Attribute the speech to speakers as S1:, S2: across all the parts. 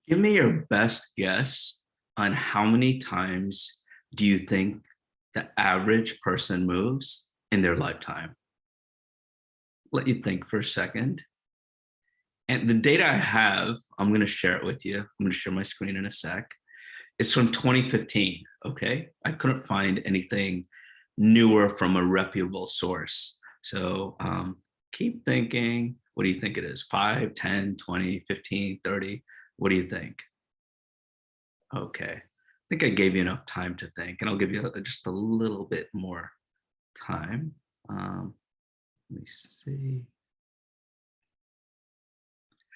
S1: Give me your best guess on how many times do you think the average person moves in their lifetime? Let you think for a second. And the data I have, I'm going to share it with you. I'm going to share my screen in a sec. It's from 2015. Okay. I couldn't find anything newer from a reputable source. So keep thinking. What do you think it is? 5, 10, 20, 15, 30? What do you think? Okay. I think I gave you enough time to think, and I'll give you just a little bit more time. Let me see.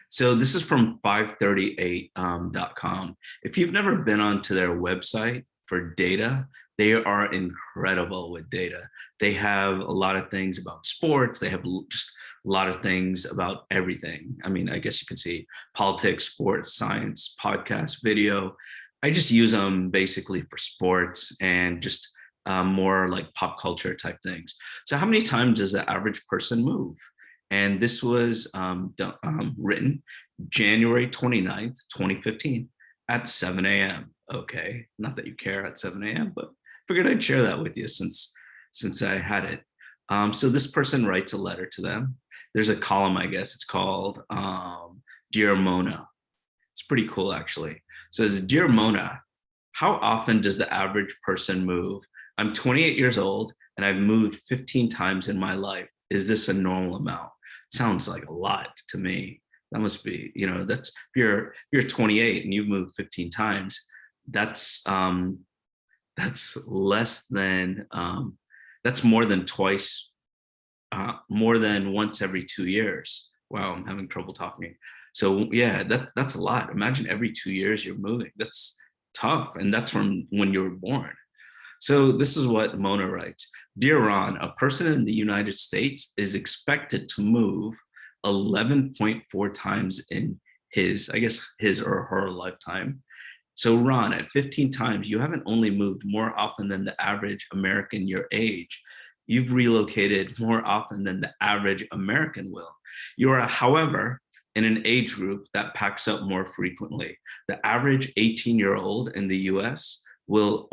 S1: So this is from 538.com. If you've never been onto their website for data, they are incredible with data. They have a lot of things about sports. They have just a lot of things about everything. I mean, I guess you can see politics, sports, science, podcast, video. I just use them basically for sports and just more like pop culture type things. So how many times does the average person move? And this was written January 29th, 2015 at 7 a.m. Okay, not that you care at 7 a.m., but figured I'd share that with you since I had it. So this person writes a letter to them. There's a column, I guess it's called Dear Mona. It's pretty cool, actually. It says, Dear Mona, how often does the average person move? I'm 28 years old and I've moved 15 times in my life. Is this a normal amount? Sounds like a lot to me. That must be, that's if you're 28 and you've moved 15 times, that's less than that's more than twice, more than once every 2 years. Wow, I'm having trouble talking. So yeah, that's a lot. Imagine every 2 years you're moving. That's tough, and that's from when you were born. So this is what Mona writes. Dear Ron, a person in the United States is expected to move 11.4 times in his or her lifetime. So Ron, at 15 times, you haven't only moved more often than the average American your age, you've relocated more often than the average American will. You are, however, in an age group that packs up more frequently. The average 18-year-old in the US will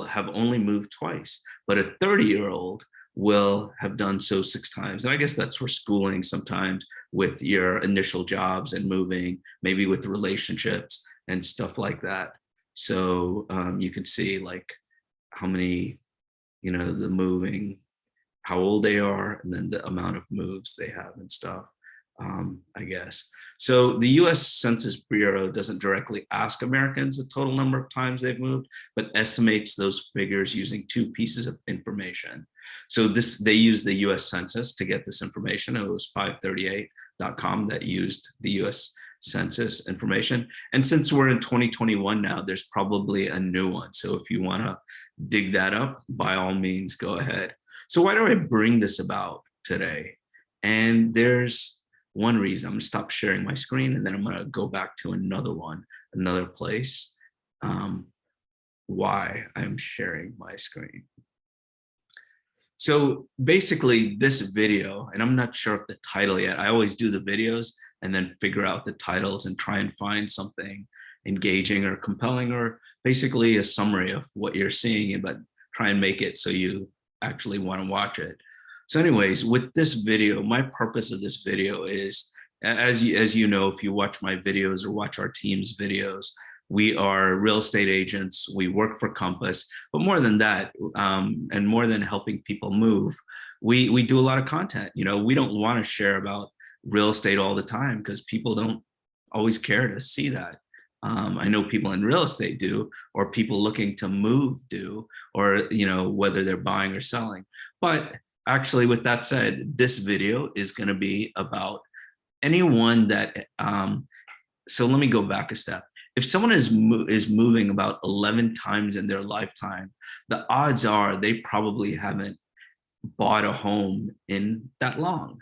S1: have only moved twice, but a 30-year-old will have done so 6 times. And I guess that's for schooling sometimes, with your initial jobs and moving, maybe with relationships and stuff like that. So you can see like how many, the moving, how old they are, and then the amount of moves they have and stuff, I guess. So the US Census Bureau doesn't directly ask Americans the total number of times they've moved, but estimates those figures using 2 pieces of information. So they use the US Census to get this information. It was 538.com that used the US Census information. And since we're in 2021 now, there's probably a new one. So if you want to dig that up, by all means, go ahead. So why do I bring this about today? And there's one reason. I'm going to stop sharing my screen, and then I'm going to go back to another place. Why I'm sharing my screen. So basically this video, and I'm not sure of the title yet. I always do the videos and then figure out the titles and try and find something engaging or compelling, or basically a summary of what you're seeing, but try and make it so you actually want to watch it. So anyways, with this video, my purpose of this video is, as you know, if you watch my videos or watch our team's videos, we are real estate agents. We work for Compass, but more than that, and more than helping people move, we do a lot of content. We don't want to share about real estate all the time because people don't always care to see that. I know people in real estate do, or people looking to move do, or whether they're buying or selling. But actually, with that said, this video is going to be about anyone that. So let me go back a step. If someone is moving about 11 times in their lifetime, the odds are they probably haven't bought a home in that long.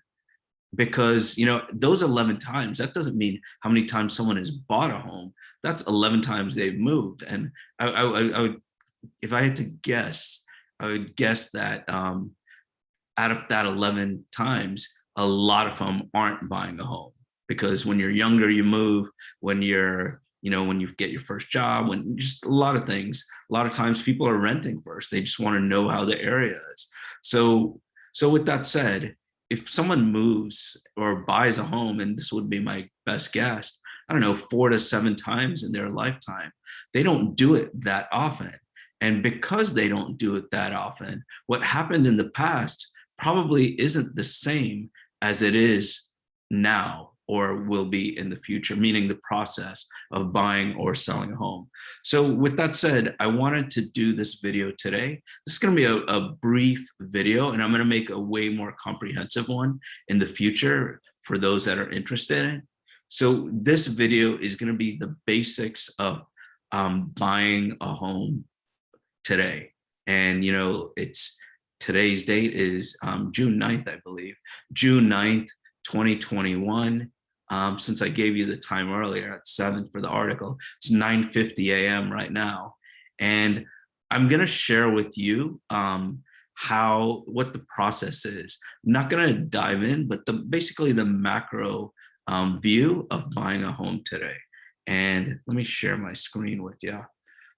S1: Because those 11 times, that doesn't mean how many times someone has bought a home. That's 11 times they've moved. And I would, if I had to guess, I would guess that out of that 11 times, a lot of them aren't buying a home. because when you're younger, you move. When you're, when you get your first job, when just a lot of things, a lot of times people are renting first. They just want to know how the area is. So, so with that said, if someone moves or buys a home, and this would be my best guess, I don't know, 4 to 7 times in their lifetime, they don't do it that often. And because they don't do it that often, what happened in the past probably isn't the same as it is now or will be in the future, meaning the process of buying or selling a home. So with that said, I wanted to do this video today. This is going to be a brief video, and I'm going to make a way more comprehensive one in the future for those that are interested in. So this video is going to be the basics of buying a home today. And, it's today's date is June 9th, I believe, June 9th, 2021. Since I gave you the time earlier at 7 for the article, it's 9:50 a.m. right now. And I'm going to share with you what the process is. I'm not going to dive in, but basically the macro view of buying a home today. And let me share my screen with you.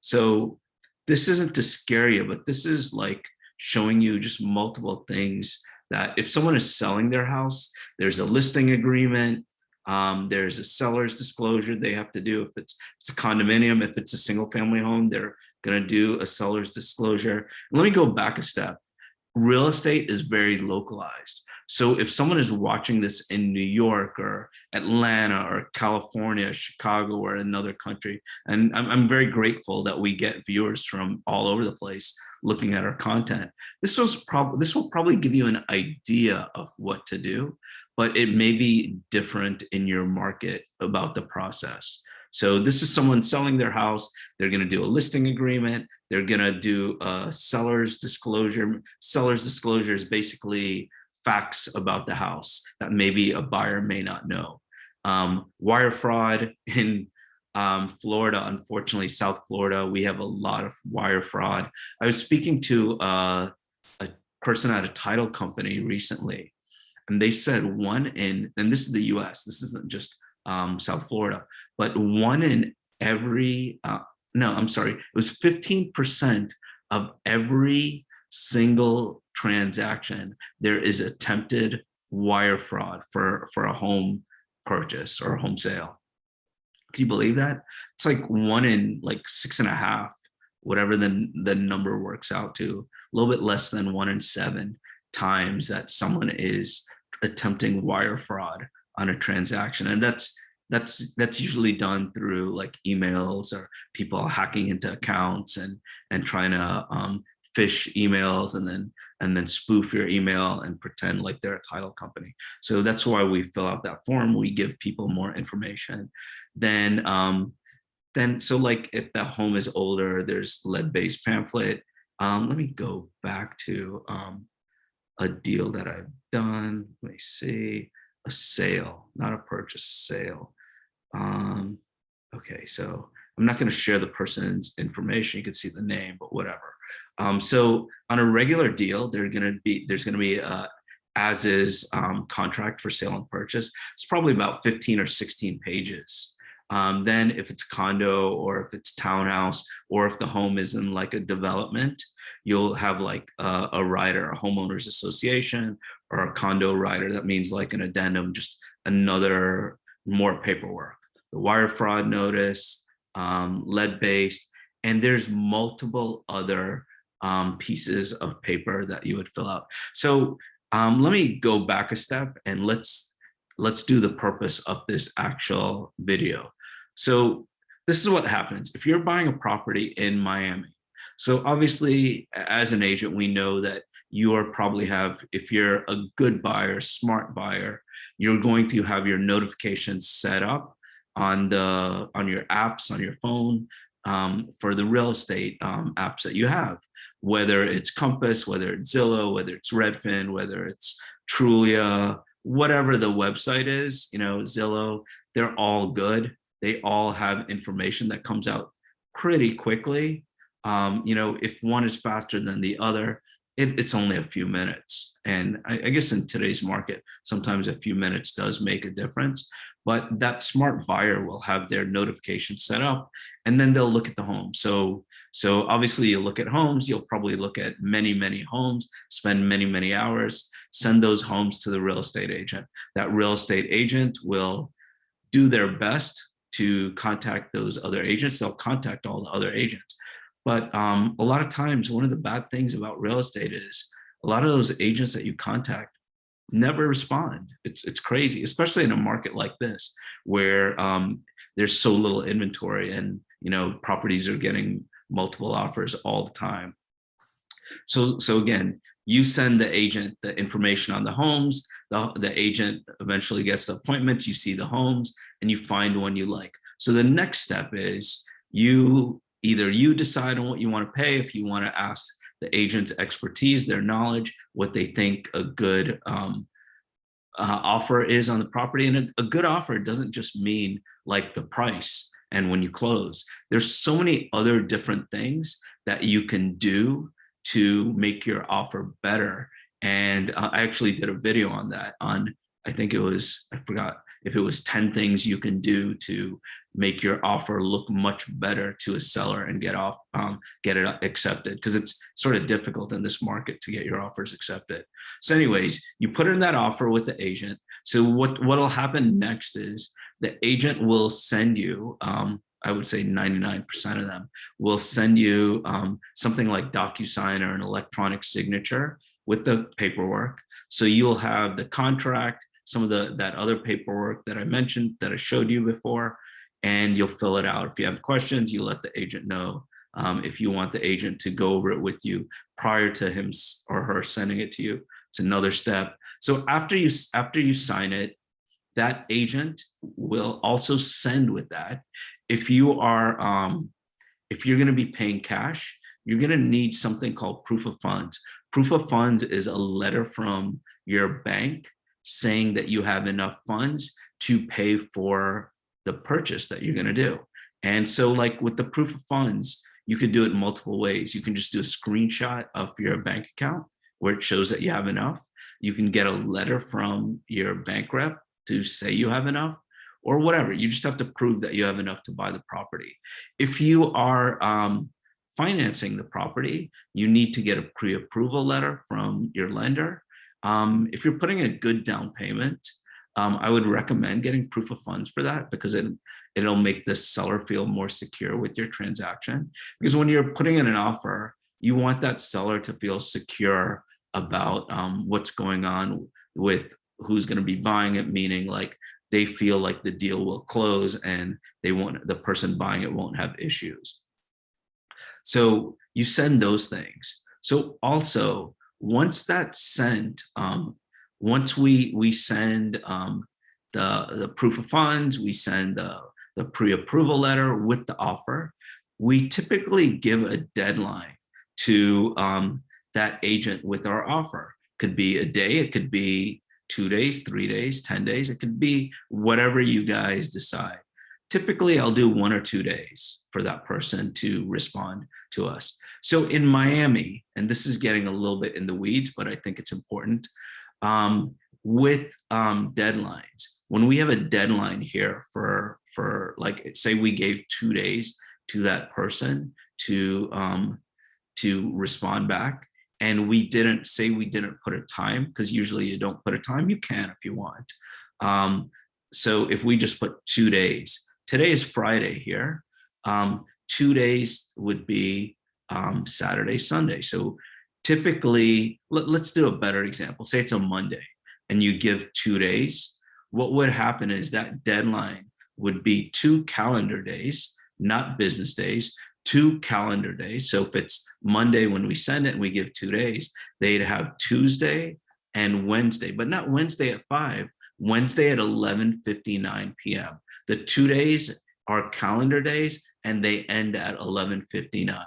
S1: So this isn't to scare you, but this is like showing you just multiple things that if someone is selling their house, there's a listing agreement, there's a seller's disclosure they have to do. If it's a condominium, if it's a single family home, they're going to do a seller's disclosure. Let me go back a step. Real estate is very localized. So if someone is watching this in New York or Atlanta or California, Chicago, or another country, and I'm very grateful that we get viewers from all over the place looking at our content. This will probably give you an idea of what to do, but it may be different in your market about the process. So this is someone selling their house. They're going to do a listing agreement. They're going to do a seller's disclosure. Seller's disclosure is basically facts about the house that maybe a buyer may not know. Wire fraud in Florida, unfortunately, South Florida, we have a lot of wire fraud. I was speaking to a person at a title company recently, and they said and this is the US, this isn't just South Florida, but one in every, no, I'm sorry, it was 15% of every single transaction, there is attempted wire fraud for a home purchase or a home sale. Can you believe that? It's like one in like 6.5, whatever the number works out to, a little bit less than 1 in 7 times that someone is attempting wire fraud on a transaction. And that's usually done through like emails or people hacking into accounts and trying to phish emails and then spoof your email and pretend like they're a title company. So that's why we fill out that form. We give people more information. Then so like if the home is older, there's lead-based pamphlet. Let me go back to a deal that I've done. Let me see, a sale, not a purchase, sale. Okay, so I'm not going to share the person's information. You can see the name, but whatever. So on a regular deal, there's going to be a as is contract for sale and purchase. It's probably about 15 or 16 pages. Then if it's condo or if it's townhouse or if the home is in like a development, you'll have like a rider, a homeowners association or a condo rider. That means like an addendum, just another more paperwork. The wire fraud notice, lead-based, and there's multiple other pieces of paper that you would fill out. So let me go back a step and let's do the purpose of this actual video. So this is what happens if you're buying a property in Miami. So obviously, as an agent, we know that you are probably if you're a good buyer, smart buyer, you're going to have your notifications set up on your apps on your phone for the real estate apps that you have, whether it's Compass, whether it's Zillow, whether it's Redfin, whether it's Trulia, whatever the website is, Zillow, they're all good. They all have information that comes out pretty quickly. If one is faster than the other, it's only a few minutes. And I guess in today's market, sometimes a few minutes does make a difference, but that smart buyer will have their notification set up, and then they'll look at the home. So obviously you look at homes, you'll probably look at many homes, spend many hours, send those homes to the real estate agent. That real estate agent will do their best to contact those other agents. They'll contact all the other agents. But a lot of times, one of the bad things about real estate is a lot of those agents that you contact never respond. It's crazy, especially in a market like this where there's so little inventory, and properties are getting multiple offers all the time. So again, you send the agent the information on the homes. The agent eventually gets the appointments. You see the homes and you find one you like. So the next step is either you decide on what you want to pay, if you want to ask the agent's expertise, their knowledge, what they think a good offer is on the property. And a good offer doesn't just mean like the price and when you close. There's so many other different things that you can do to make your offer better. And I actually did a video on that I forgot if it was 10 things you can do to make your offer look much better to a seller and get it accepted, because it's sort of difficult in this market to get your offers accepted. So anyways, you put in that offer with the agent. So what'll happen next is the agent will send you, I would say 99% of them will send you something like DocuSign or an electronic signature with the paperwork. So you'll have the contract, some of that other paperwork that I mentioned, that I showed you before, and you'll fill it out. If you have questions, you let the agent know. If you want the agent to go over it with you prior to him or her sending it to you, it's another step. So after you sign it, that agent will also send with that. If you're going to be paying cash, you're going to need something called proof of funds. Proof of funds is a letter from your bank saying that you have enough funds to pay for the purchase that you're going to do. And so like with the proof of funds, you could do it in multiple ways. You can just do a screenshot of your bank account where it shows that you have enough. You can get a letter from your bank rep to say you have enough, or whatever. You just have to prove that you have enough to buy the property. If you are financing the property, you need to get a pre-approval letter from your lender. If you're putting a good down payment, I would recommend getting proof of funds for that, because it'll make the seller feel more secure with your transaction. Because when you're putting in an offer, you want that seller to feel secure about what's going on with who's going to be buying it, meaning like they feel like the deal will close and the person buying it won't have issues. So you send those things. So also, once that's sent, once we send the proof of funds, we send the pre-approval letter with the offer, we typically give a deadline to that agent with our offer. Could be a day, it could be 2 days, 3 days, 10 days, it could be whatever you guys decide. Typically, I'll do 1 or 2 days for that person to respond to us. So in Miami, and this is getting a little bit in the weeds, but I think it's important, with deadlines, when we have a deadline here for like, say we gave 2 days to that person to respond back, and we didn't put a time, because usually you don't put a time, you can if you want. So if we just put 2 days, today is Friday here, 2 days would be Saturday, Sunday. So typically, let's do a better example. Say it's a Monday and you give 2 days. What would happen is that deadline would be 2 calendar days, not business days, 2 calendar days. So if it's Monday when we send it and we give 2 days, they'd have Tuesday and Wednesday, but not Wednesday at 5, Wednesday at 11:59 p.m. The 2 days are calendar days and they end at 11:59.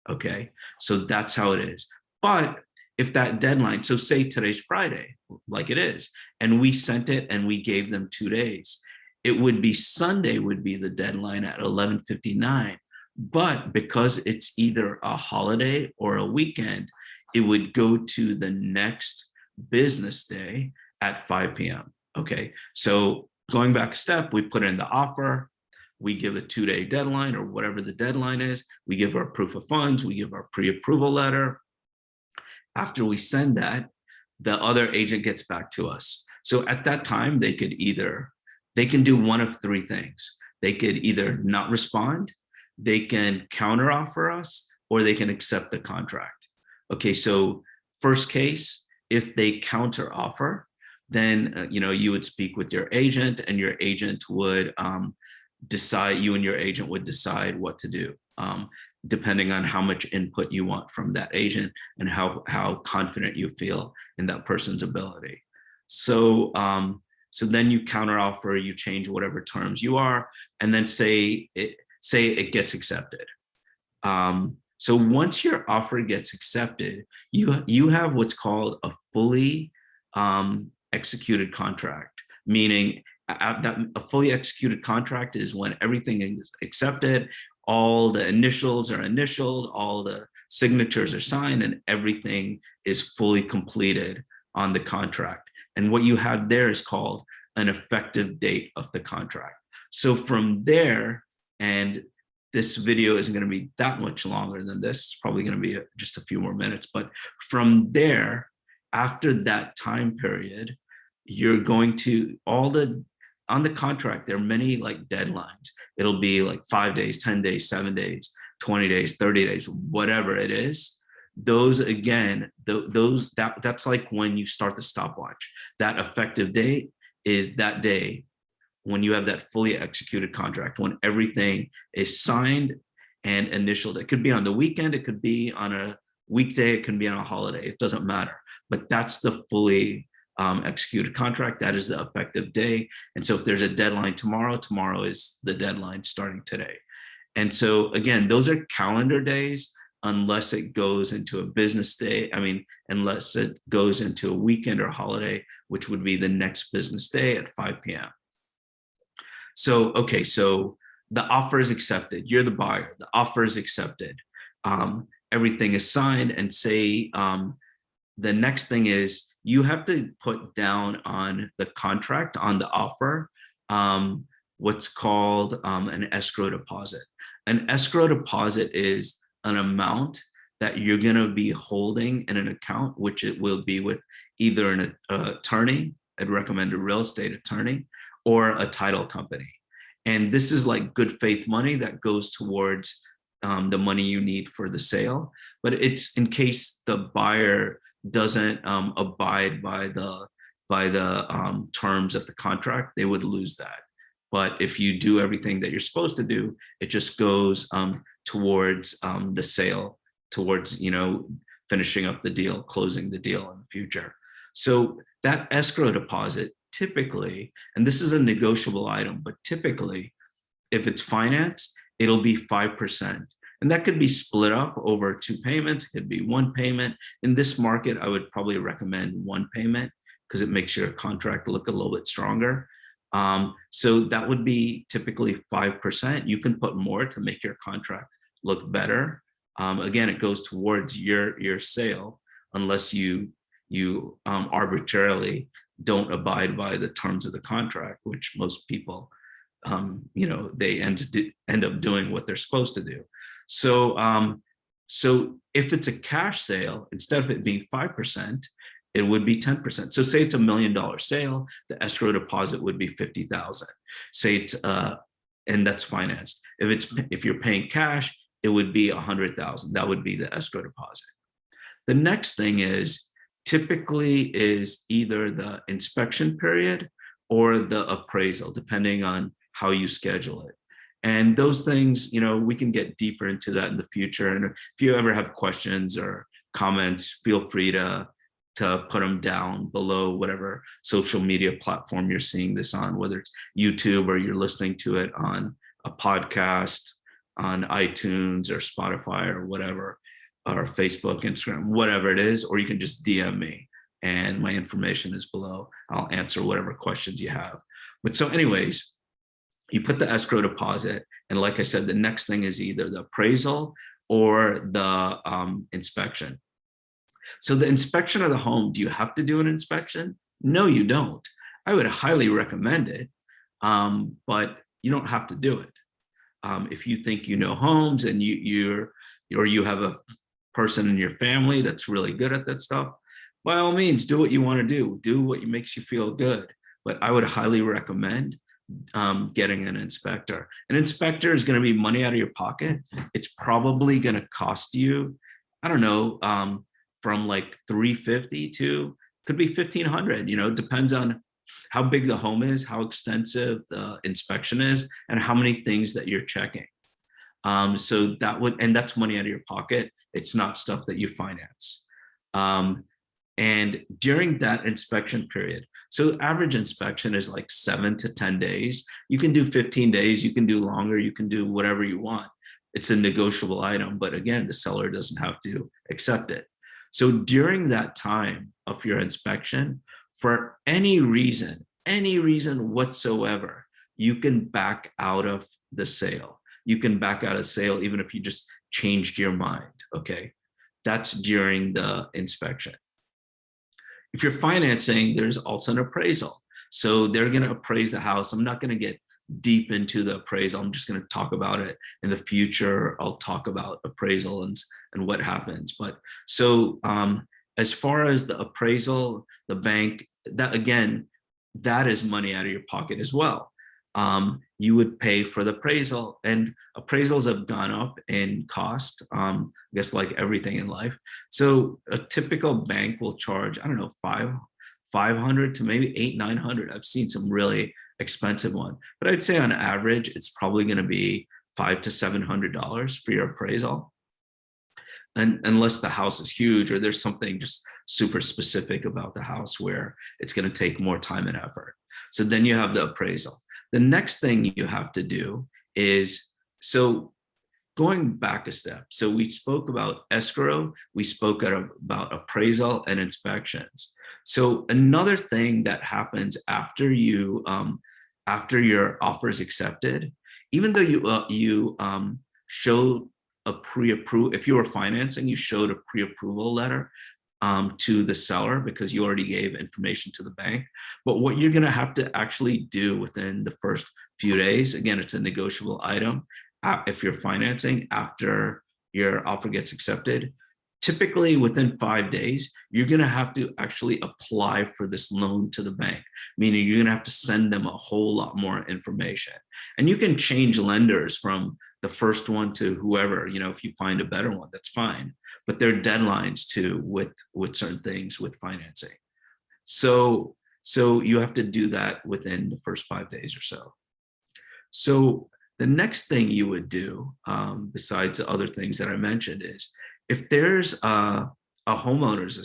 S1: Okay, so that's how it is. But if that deadline, so say today's Friday, like it is, and we sent it and we gave them 2 days, it would be Sunday would be the deadline at 11:59. But because it's either a holiday or a weekend, it would go to the next business day at 5 p.m. Okay, so going back a step, we put in the offer, we give a 2-day deadline or whatever the deadline is, we give our proof of funds, we give our pre-approval letter. After we send that, the other agent gets back to us. So at that time, they can do one of three things. They could either not respond, they can counteroffer us, or they can accept the contract. Okay, so first case, if they counteroffer, then you would speak with your agent, and your agent would decide. You and your agent would decide what to do, depending on how much input you want from that agent and how confident you feel in that person's ability. So then you counteroffer, you change whatever terms you are, and then say it gets accepted. So once your offer gets accepted, you have what's called a fully executed contract, meaning that a fully executed contract is when everything is accepted, all the initials are initialed, all the signatures are signed, and everything is fully completed on the contract. And what you have there is called an effective date of the contract. So from there, and this video isn't going to be that much longer than this, it's probably going to be just a few more minutes, but from there, after that time period, you're going to on the contract, there are many like deadlines. It'll be like 5 days, 10 days, 7 days, 20 days, 30 days, whatever it is. Those again, that's like when you start the stopwatch. That effective date is that day when you have that fully executed contract, when everything is signed and initialed. It could be on the weekend, it could be on a weekday, it can be on a holiday, it doesn't matter. But that's the fully executed contract. That is the effective day. And so if there's a deadline tomorrow is the deadline starting today. And so again, those are calendar days, unless it goes into a business day. Unless it goes into a weekend or holiday, which would be the next business day at 5 p.m. So, okay, so the offer is accepted. You're the buyer. The offer is accepted. Everything is signed, and say the next thing is you have to put down on the contract, on the offer, what's called an escrow deposit. An escrow deposit is an amount that you're going to be holding in an account, which it will be with either an attorney, I'd recommend a real estate attorney, or a title company. And this is like good faith money that goes towards the money you need for the sale. But it's in case the buyer doesn't abide by the terms of the contract, they would lose that. But if you do everything that you're supposed to do, it just goes towards the sale, towards finishing up the deal, closing the deal in the future. So that escrow deposit typically, and this is a negotiable item, but typically, if it's finance, it'll be 5%. And that could be split up over 2 payments. It could be 1 payment. In this market, I would probably recommend 1 payment because it makes your contract look a little bit stronger. So that would be typically 5%. You can put more to make your contract look better. Again, it goes towards your sale, unless you arbitrarily don't abide by the terms of the contract, which most people, they end up doing what they're supposed to do. So, so if it's a cash sale, instead of it being 5%, it would be 10%. So say it's $1 million sale, the escrow deposit would be $50,000. Say it's and that's financed. If you're paying cash, it would be $100,000. That would be the escrow deposit. The next thing is typically is either the inspection period or the appraisal, depending on how you schedule it. And those things, we can get deeper into that in the future. And if you ever have questions or comments, feel free to put them down below whatever social media platform you're seeing this on, whether it's YouTube or you're listening to it on a podcast, on iTunes or Spotify or whatever, or Facebook, Instagram, whatever it is, or you can just DM me and my information is below. I'll answer whatever questions you have. But so anyways, you put the escrow deposit, and like I said, the next thing is either the appraisal or the inspection. So the inspection of the home, do you have to do an inspection? No, you don't. I would highly recommend it, but you don't have to do it. If you think you know homes and or you have a person in your family that's really good at that stuff, by all means, do what you want to do. Do what makes you feel good. But I would highly recommend getting an inspector. An inspector is going to be money out of your pocket. It's probably going to cost you, I don't know, from like 350 to could be 1500. You know, depends on how big the home is, how extensive the inspection is, and how many things that you're checking. So that would, and that's money out of your pocket. It's not stuff that you finance. And during that inspection period, so average inspection is like 7 to 10 days. You can do 15 days, you can do longer, you can do whatever you want. It's a negotiable item, but again, the seller doesn't have to accept it. So during that time of your inspection, for any reason whatsoever, you can back out of the sale. You can back out of sale even if you just changed your mind, okay? That's during the inspection. If you're financing, there's also an appraisal. So they're going to appraise the house. I'm not going to get deep into the appraisal. I'm just going to talk about it in the future. I'll talk about appraisal and what happens. But so as far as the appraisal, the bank, that again, that is money out of your pocket as well. You would pay for the appraisal, and appraisals have gone up in cost, I guess like everything in life. So a typical bank will charge, I don't know, 500 to maybe 800, 900. I've seen some really expensive one, but I'd say on average, it's probably going to be $500 to $700 for your appraisal. And unless the house is huge or there's something just super specific about the house where it's going to take more time and effort. So then you have the appraisal. The next thing you have to do is, so going back a step. So we spoke about escrow, we spoke about appraisal and inspections. So another thing that happens after after your offer is accepted, even though you show a pre-approval, if you were financing, you showed a pre-approval letter to the seller because you already gave information to the bank. But what you're going to have to actually do within the first few days, again, it's a negotiable item. If you're financing after your offer gets accepted, typically within 5 days, you're going to have to actually apply for this loan to the bank, meaning you're going to have to send them a whole lot more information. And you can change lenders from the first one to whoever, you know, if you find a better one, that's fine. But there are deadlines too with certain things with financing. So you have to do that within the first 5 days or so. So the next thing you would do, besides the other things that I mentioned, is if there's a homeowners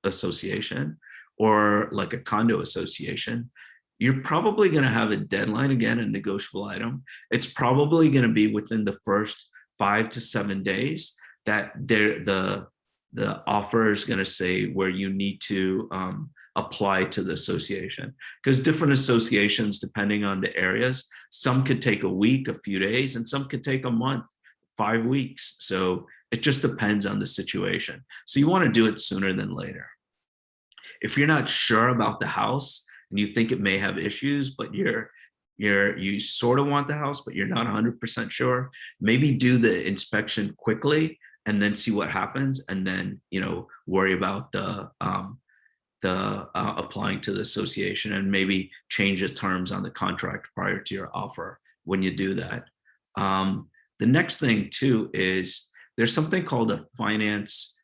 S1: association or like a condo association, you're probably going to have a deadline, again, a negotiable item. It's probably going to be within the first 5 to 7 days that the offer is going to say where you need to apply to the association, because different associations, depending on the areas, some could take a week, a few days, and some could take a month, 5 weeks. So it just depends on the situation. So you want to do it sooner than later. If you're not sure about the house and you think it may have issues, but you sort of want the house, but you're not 100% sure, maybe do the inspection quickly and then see what happens, and then, you know, worry about the applying to the association and maybe change the terms on the contract prior to your offer when you do that. The next thing too is there's something called a finance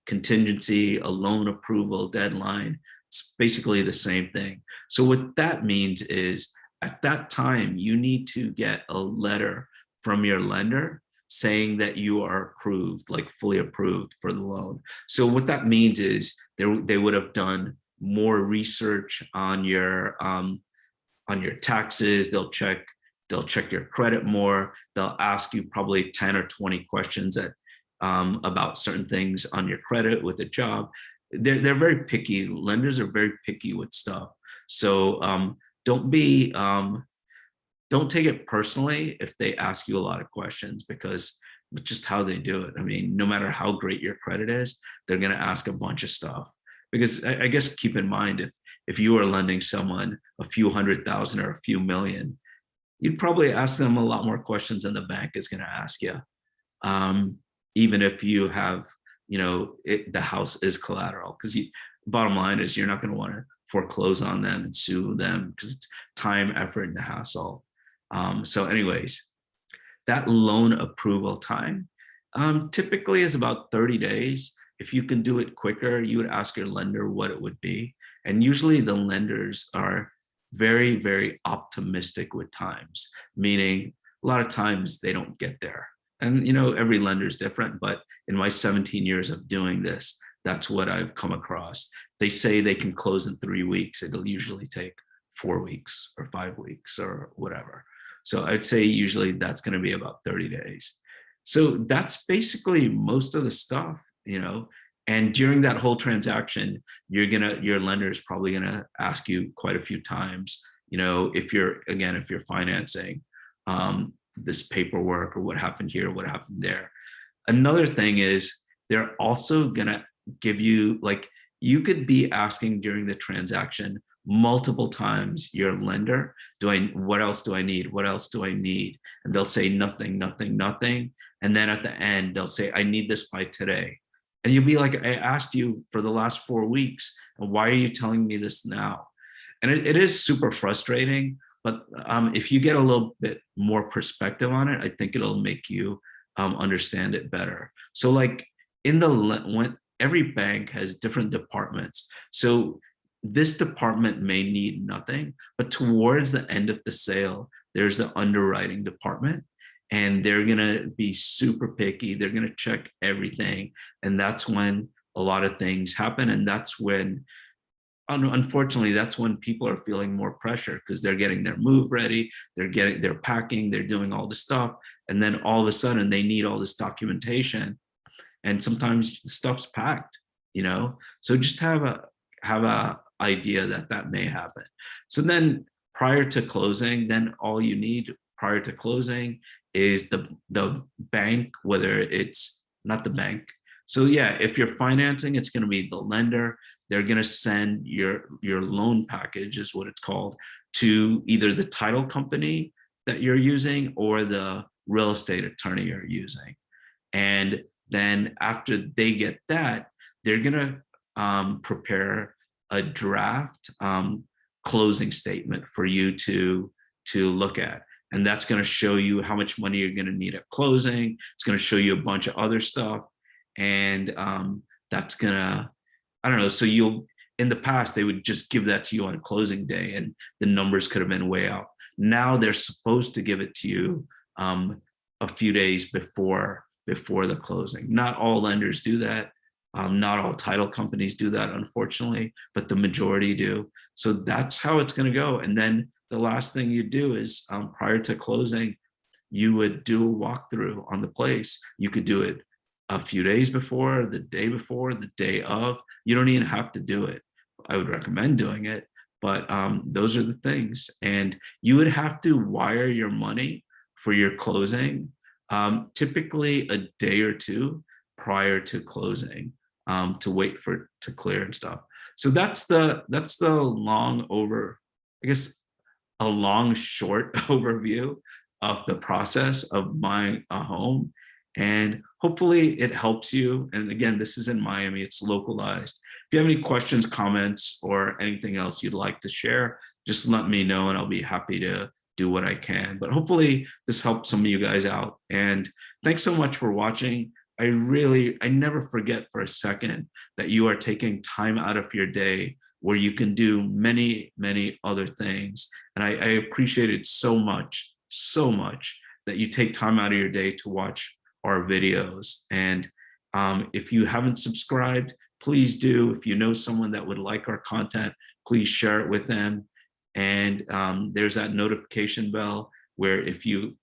S1: contingency, a loan approval deadline. It's basically the same thing. So what that means is at that time, you need to get a letter from your lender saying that you are approved, like fully approved for the loan. So what that means is they would have done more research on your taxes. They'll check your credit more. They'll ask you probably 10 or 20 questions that about certain things on your credit with a job. They're very picky. Lenders are very picky with stuff. So don't take it personally if they ask you a lot of questions, because but just how they do it. I mean, no matter how great your credit is, they're going to ask a bunch of stuff. Because I guess keep in mind, if you are lending someone a few 100,000 or a few million, you'd probably ask them a lot more questions than the bank is going to ask you. Um, Even if you have, the house is collateral, because bottom line is you're not going to want to foreclose on them and sue them because it's time, effort, and hassle. So anyways, that loan approval time typically is about 30 days. If you can do it quicker, you would ask your lender what it would be. And usually the lenders are very, very optimistic with times, meaning a lot of times they don't get there. And every lender is different, but in my 17 years of doing this, that's what I've come across. They say they can close in 3 weeks. It'll usually take 4 weeks or 5 weeks or whatever. So I'd say usually that's going to be about 30 days. So that's basically most of the stuff. And during that whole transaction, your lender is probably gonna ask you quite a few times, if you're financing this paperwork, or what happened here, what happened there. Another thing is they're also gonna give you, like, you could be asking during the transaction multiple times your lender, what else do I need? What else do I need? And they'll say nothing, nothing, nothing. And then at the end, they'll say, I need this by today. And you'll be like, I asked you for the last 4 weeks, and why are you telling me this now? And it is super frustrating, but if you get a little bit more perspective on it, I think it'll make you understand it better. So like when every bank has different departments. So this department may need nothing, but towards the end of the sale, there's the underwriting department, and they're going to be super picky. They're going to check everything. And that's when a lot of things happen. And that's when, unfortunately, that's when people are feeling more pressure, because they're getting their move ready. They're packing, they're doing all this stuff. And then all of a sudden they need all this documentation. And sometimes stuff's packed. So just have a idea that may happen. So then prior to closing, then all you need prior to closing is the bank, whether it's not the bank. So yeah, if you're financing, it's going to be the lender. They're going to send your loan package, is what it's called, to either the title company that you're using or the real estate attorney you're using. And then after they get that, they're going to prepare a draft closing statement for you to look at. And that's going to show you how much money you're going to need at closing. It's going to show you a bunch of other stuff. And that's going to, I don't know. So in the past, they would just give that to you on closing day, and the numbers could have been way out. Now they're supposed to give it to you a few days before the closing. Not all lenders do that. Not all title companies do that, unfortunately, but the majority do. So that's how it's going to go. And then the last thing you do is prior to closing, you would do a walkthrough on the place. You could do it a few days before, the day before, the day of. You don't even have to do it. I would recommend doing it, but those are the things. And you would have to wire your money for your closing, typically a day or two prior to closing, to wait for it to clear and stuff. So that's the a long short overview of the process of buying a home. And hopefully it helps you. And again, this is in Miami, it's localized. If you have any questions, comments, or anything else you'd like to share, just let me know and I'll be happy to do what I can. But hopefully this helps some of you guys out. And thanks so much for watching. I never forget for a second that you are taking time out of your day where you can do many, many other things. And I appreciate it so much that you take time out of your day to watch our videos. And if you haven't subscribed, please do. If you know someone that would like our content, please share it with them. And there's that notification bell where if you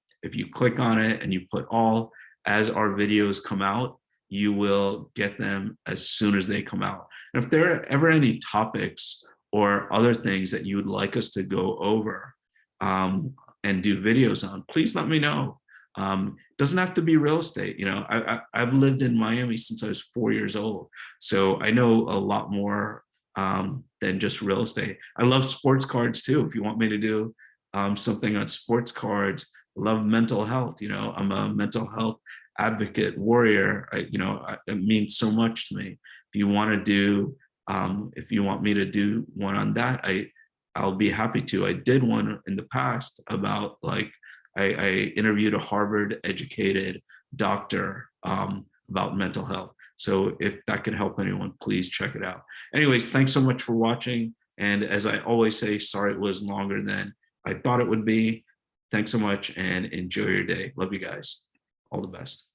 S1: click on it and you put all, as our videos come out, you will get them as soon as they come out. And if there are ever any topics or other things that you would like us to go over and do videos on, please let me know. Doesn't have to be real estate. You know, I've lived in Miami since I was 4 years old, so I know a lot more than just real estate. I love sports cards too. If you want me to do something on sports cards, I love mental health. You know, I'm a mental health advocate warrior. It means so much to me. If you want to do, if you want me to do one on that, I'll be happy to. I did one in the past about like I interviewed a Harvard educated doctor about mental health. So if that can help anyone, please check it out. Anyways, thanks so much for watching. And as I always say, sorry it was longer than I thought it would be. Thanks so much and enjoy your day. Love you guys. All the best.